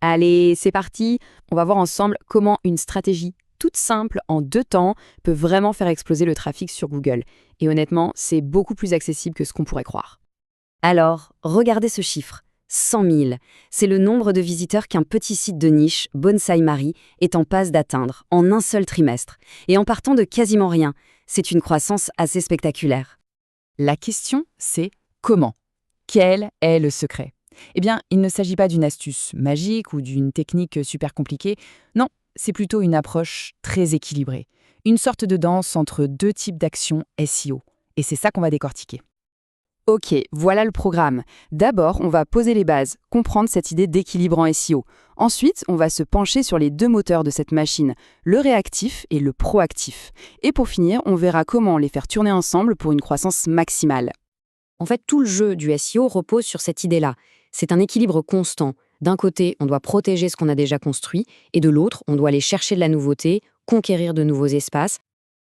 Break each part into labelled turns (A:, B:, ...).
A: Allez, c'est parti. On va voir ensemble comment une stratégie toute simple en 2 temps peut vraiment faire exploser le trafic sur Google. Et honnêtement, c'est beaucoup plus accessible que ce qu'on pourrait croire.
B: Alors, regardez ce chiffre. 100 000. C'est le nombre de visiteurs qu'un petit site de niche, Bonsai Marie, est en passe d'atteindre en un seul trimestre. Et en partant de quasiment rien, c'est une croissance assez spectaculaire.
C: La question, c'est comment? Quel est le secret? Eh bien, il ne s'agit pas d'une astuce magique ou d'une technique super compliquée. Non, c'est plutôt une approche très équilibrée. Une sorte de danse entre deux types d'actions SEO. Et c'est ça qu'on va décortiquer.
A: Ok, voilà le programme. D'abord, on va poser les bases, comprendre cette idée d'équilibre en SEO. Ensuite, on va se pencher sur les 2 moteurs de cette machine, le réactif et le proactif. Et pour finir, on verra comment les faire tourner ensemble pour une croissance maximale.
B: En fait, tout le jeu du SEO repose sur cette idée-là. C'est un équilibre constant. D'un côté, on doit protéger ce qu'on a déjà construit, et de l'autre, on doit aller chercher de la nouveauté, conquérir de nouveaux espaces.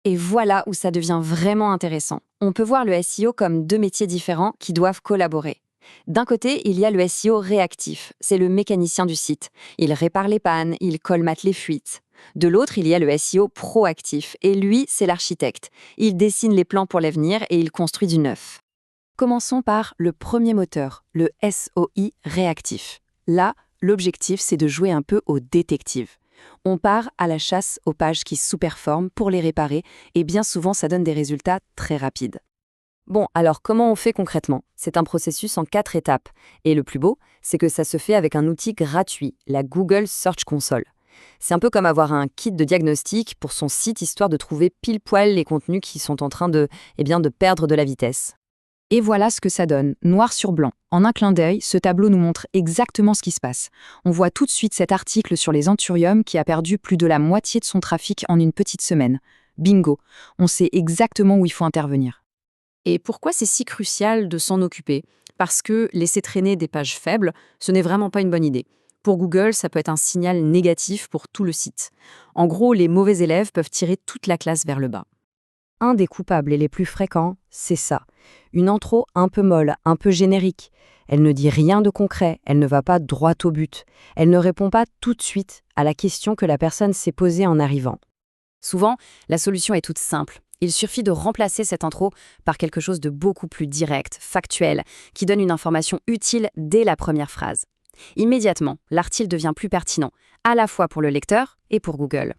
D: Et voilà où ça devient vraiment intéressant. On peut voir le SEO comme 2 métiers différents qui doivent collaborer. D'un côté, il y a le SEO réactif, c'est le mécanicien du site. Il répare les pannes, il colmate les fuites. De l'autre, il y a le SEO proactif, et lui, c'est l'architecte. Il dessine les plans pour l'avenir et il construit du neuf.
A: Commençons par le premier moteur, le SOI réactif. Là, l'objectif, c'est de jouer un peu au détective. On part à la chasse aux pages qui sous-performent pour les réparer et bien souvent ça donne des résultats très rapides.
B: Bon, alors comment on fait concrètement? C'est un processus en 4 étapes. Et le plus beau, c'est que ça se fait avec un outil gratuit, la Google Search Console. C'est un peu comme avoir un kit de diagnostic pour son site, histoire de trouver pile poil les contenus qui sont en train de perdre de la vitesse.
C: Et voilà ce que ça donne, noir sur blanc. En un clin d'œil, ce tableau nous montre exactement ce qui se passe. On voit tout de suite cet article sur les anthuriums qui a perdu plus de la moitié de son trafic en une petite semaine. Bingo, on sait exactement où il faut intervenir.
D: Et pourquoi c'est si crucial de s'en occuper? Parce que laisser traîner des pages faibles, ce n'est vraiment pas une bonne idée. Pour Google, ça peut être un signal négatif pour tout le site. En gros, les mauvais élèves peuvent tirer toute la classe vers le bas.
B: Un des coupables et les plus fréquents, c'est ça. Une intro un peu molle, un peu générique. Elle ne dit rien de concret, elle ne va pas droit au but. Elle ne répond pas tout de suite à la question que la personne s'est posée en arrivant.
D: Souvent, la solution est toute simple. Il suffit de remplacer cette intro par quelque chose de beaucoup plus direct, factuel, qui donne une information utile dès la première phrase. Immédiatement, l'article devient plus pertinent, à la fois pour le lecteur et pour Google.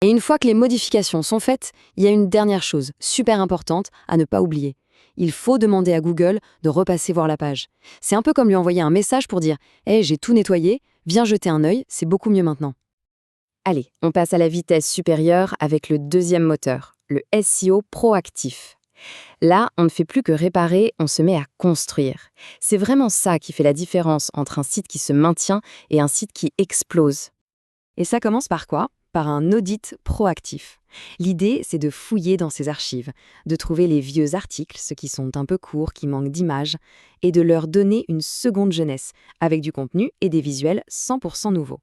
B: Et une fois que les modifications sont faites, il y a une dernière chose, super importante, à ne pas oublier. Il faut demander à Google de repasser voir la page. C'est un peu comme lui envoyer un message pour dire « Hey, j'ai tout nettoyé, viens jeter un œil, c'est beaucoup mieux maintenant ». Allez, on passe à la vitesse supérieure avec le deuxième moteur, le SEO proactif. Là, on ne fait plus que réparer, on se met à construire. C'est vraiment ça qui fait la différence entre un site qui se maintient et un site qui explose.
A: Et ça commence par quoi? Par un audit proactif. L'idée, c'est de fouiller dans ses archives, de trouver les vieux articles, ceux qui sont un peu courts, qui manquent d'images, et de leur donner une seconde jeunesse, avec du contenu et des visuels 100% nouveaux.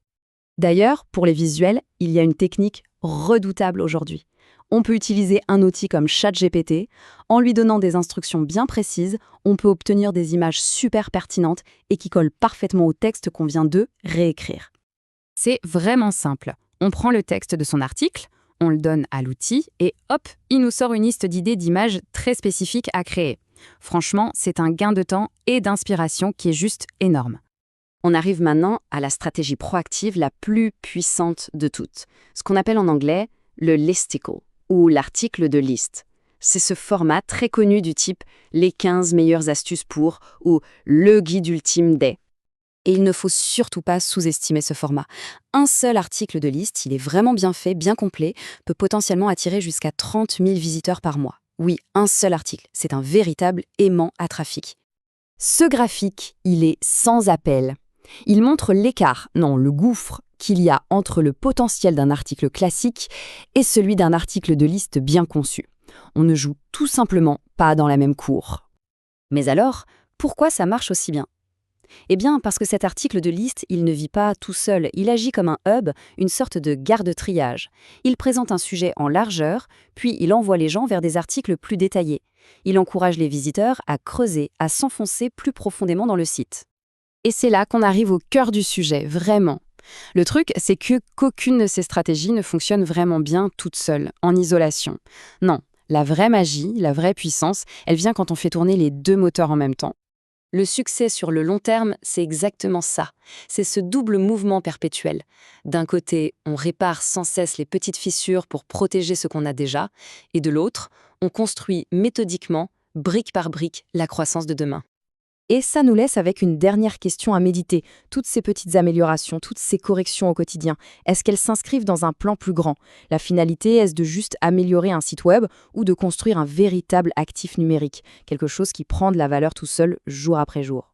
A: D'ailleurs, pour les visuels, il y a une technique redoutable aujourd'hui. On peut utiliser un outil comme ChatGPT. En lui donnant des instructions bien précises, on peut obtenir des images super pertinentes et qui collent parfaitement au texte qu'on vient de réécrire.
C: C'est vraiment simple. On prend le texte de son article, on le donne à l'outil et hop, il nous sort une liste d'idées d'images très spécifiques à créer. Franchement, c'est un gain de temps et d'inspiration qui est juste énorme.
B: On arrive maintenant à la stratégie proactive la plus puissante de toutes, ce qu'on appelle en anglais le listicle, ou l'article de liste. C'est ce format très connu du type « les 15 meilleures astuces pour » ou « le guide ultime des ». Et il ne faut surtout pas sous-estimer ce format. Un seul article de liste, il est vraiment bien fait, bien complet, peut potentiellement attirer jusqu'à 30 000 visiteurs par mois. Oui, un seul article, c'est un véritable aimant à trafic. Ce graphique, il est sans appel. Il montre l'écart, non, le gouffre qu'il y a entre le potentiel d'un article classique et celui d'un article de liste bien conçu. On ne joue tout simplement pas dans la même cour. Mais alors, pourquoi ça marche aussi bien ? Eh bien, parce que cet article de liste, il ne vit pas tout seul, il agit comme un hub, une sorte de garde-triage. Il présente un sujet en largeur, puis il envoie les gens vers des articles plus détaillés. Il encourage les visiteurs à creuser, à s'enfoncer plus profondément dans le site. Et c'est là qu'on arrive au cœur du sujet, vraiment. Le truc, c'est qu'aucune de ces stratégies ne fonctionne vraiment bien toute seule, en isolation. Non, la vraie magie, la vraie puissance, elle vient quand on fait tourner les deux moteurs en même temps. Le succès sur le long terme, c'est exactement ça. C'est ce double mouvement perpétuel. D'un côté, on répare sans cesse les petites fissures pour protéger ce qu'on a déjà, et de l'autre, on construit méthodiquement, brique par brique, la croissance de demain.
A: Et ça nous laisse avec une dernière question à méditer. Toutes ces petites améliorations, toutes ces corrections au quotidien, est-ce qu'elles s'inscrivent dans un plan plus grand? La finalité, est-ce de juste améliorer un site web ou de construire un véritable actif numérique? Quelque chose qui prend de la valeur tout seul, jour après jour.